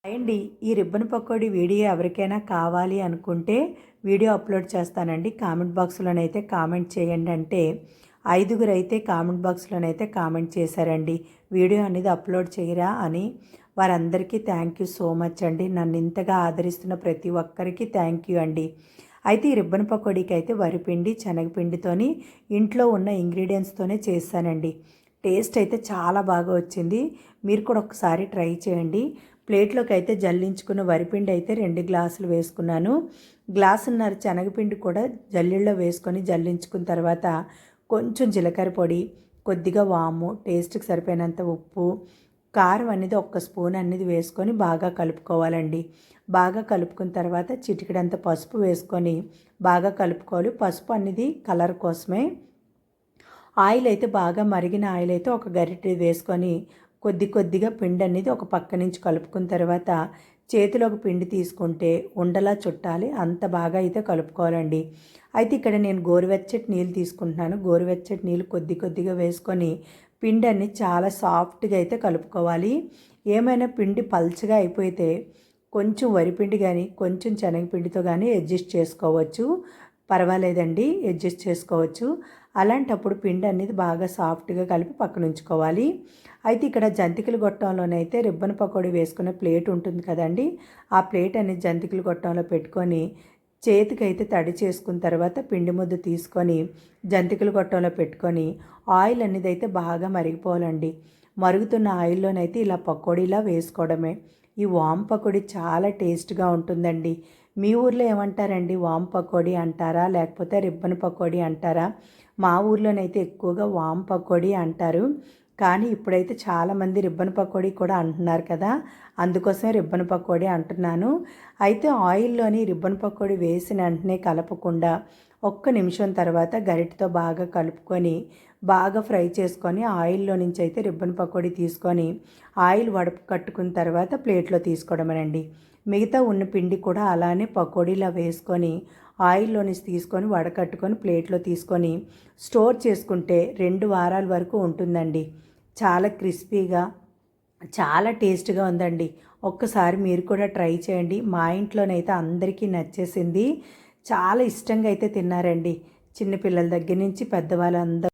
అండి ఈ ribbon pakodi video ఎవరికైనా కావాలి అనుకుంటే వీడియో అప్లోడ్ చేస్తానండి. కామెంట్ బాక్స్లోనైతే కామెంట్ చేయండి అంటే 5గురు అయితే కామెంట్ బాక్స్లోనైతే కామెంట్ చేశారండి. వీడియో అనేది అప్లోడ్ చేయరా అని. వారందరికీ థ్యాంక్ యూ సో మచ్ అండి. నన్ను ఇంతగా ఆదరిస్తున్న ప్రతి ఒక్కరికి థ్యాంక్ యూ అండి. అయితే ఈ రిబ్బన్ పకోడీకి అయితే వరిపిండి శనగపిండితోని ఇంట్లో ఉన్న ఇంగ్రీడియంట్స్తోనే చేశానండి. టేస్ట్ అయితే చాలా బాగా వచ్చింది. మీరు కూడా ఒకసారి ట్రై చేయండి. ప్లేట్లోకి అయితే జల్లించుకున్న వరిపిండి అయితే 2 గ్లాసులు వేసుకున్నాను. గ్లాసున్నర శనగపిండి కూడా జల్లిల్లో వేసుకొని జల్లించుకున్న తర్వాత కొంచెం జీలకర్ర పొడి, కొద్దిగా వాము, టేస్ట్కి సరిపోయినంత ఉప్పు, కారం అనేది 1 స్పూన్ అనేది వేసుకొని బాగా కలుపుకోవాలండి. బాగా కలుపుకున్న తర్వాత చిటికెడంత పసుపు వేసుకొని బాగా కలుపుకోవాలి. పసుపు అనేది కలర్ కోసమే. ఆయిల్ అయితే బాగా మరిగిన ఆయిల్ అయితే ఒక గరిటె వేసుకొని కొద్దిగా పిండి అనేది ఒక పక్క నుంచి కలుపుకున్న తర్వాత చేతిలోకి పిండి తీసుకుంటే ఉండలా చుట్టాలి. అంత బాగా అయితే కలుపుకోవాలండి. అయితే ఇక్కడ నేను గోరువెచ్చటి నీళ్ళు తీసుకుంటున్నాను. గోరువెచ్చటి నీళ్ళు కొద్దిగా వేసుకొని పిండి అన్ని చాలా సాఫ్ట్గా అయితే కలుపుకోవాలి. ఏమైనా పిండి పల్చగా అయిపోతే కొంచెం వరిపిండి కానీ కొంచెం శనగపిండితో కానీ అడ్జస్ట్ చేసుకోవచ్చు. పర్వాలేదండి, అడ్జస్ట్ చేసుకోవచ్చు. అలాంటప్పుడు పిండి అనేది బాగా సాఫ్ట్గా కలిపి పక్కన ఉంచుకోవాలి. అయితే ఇక్కడ జంతికల గొట్టంలోనైతే రిబ్బన్ పకోడీ వేసుకునే ప్లేట్ ఉంటుంది కదండి. ఆ ప్లేట్ అనేది జంతికల గొట్టంలో పెట్టుకొని చేతికైతే తడి చేసుకున్న తర్వాత పిండి ముద్ద తీసుకొని జంతికల గొట్టంలో పెట్టుకొని ఆయిల్ అనేది అయితే బాగా మరిగిపోవాలండి. మరుగుతున్న ఆయిల్లోనైతే ఇలా పకోడీలా వేసుకోవడమే. ఈ వామ్ పకోడీ చాలా టేస్ట్గా ఉంటుందండి. మీ ఊర్లో ఏమంటారండి? వామ్ పకోడీ అంటారా లేకపోతే రిబ్బన్ పకోడీ అంటారా? మా ఊర్లోనైతే ఎక్కువగా వామ్ పకోడీ అంటారు. కానీ ఇప్పుడైతే చాలామంది రిబ్బన్ పకోడీ కూడా అంటున్నారు కదా, అందుకోసమే రిబ్బన్ పకోడీ అంటున్నాను. అయితే ఆయిల్లోని రిబ్బన్ పకోడీ వేసిన వెంటనే కలపకుండా 1 నిమిషం తర్వాత గరిటెతో బాగా కలుపుకొని బాగా ఫ్రై చేసుకొని ఆయిల్లో నుంచి అయితే రిబ్బన్ పకోడీ తీసుకొని ఆయిల్ వడపు కట్టుకున్న తర్వాత ప్లేట్లో తీసుకోవడమేనండి. మిగతా ఉన్న పిండి కూడా అలానే పకోడీలా వేసుకొని ఆయిల్లో నుంచి తీసుకొని వడకట్టుకొని ప్లేట్లో తీసుకొని స్టోర్ చేసుకుంటే 2 వారాల వరకు ఉంటుందండి. చాలా క్రిస్పీగా చాలా టేస్ట్గా ఉందండి. ఒక్కసారి మీరు కూడా ట్రై చేయండి. మా ఇంట్లోనైతే అందరికీ నచ్చేసింది. చాలా ఇష్టంగా అయితే తిన్నారండి. చిన్నపిల్లల దగ్గర నుంచి పెద్దవాళ్ళందరూ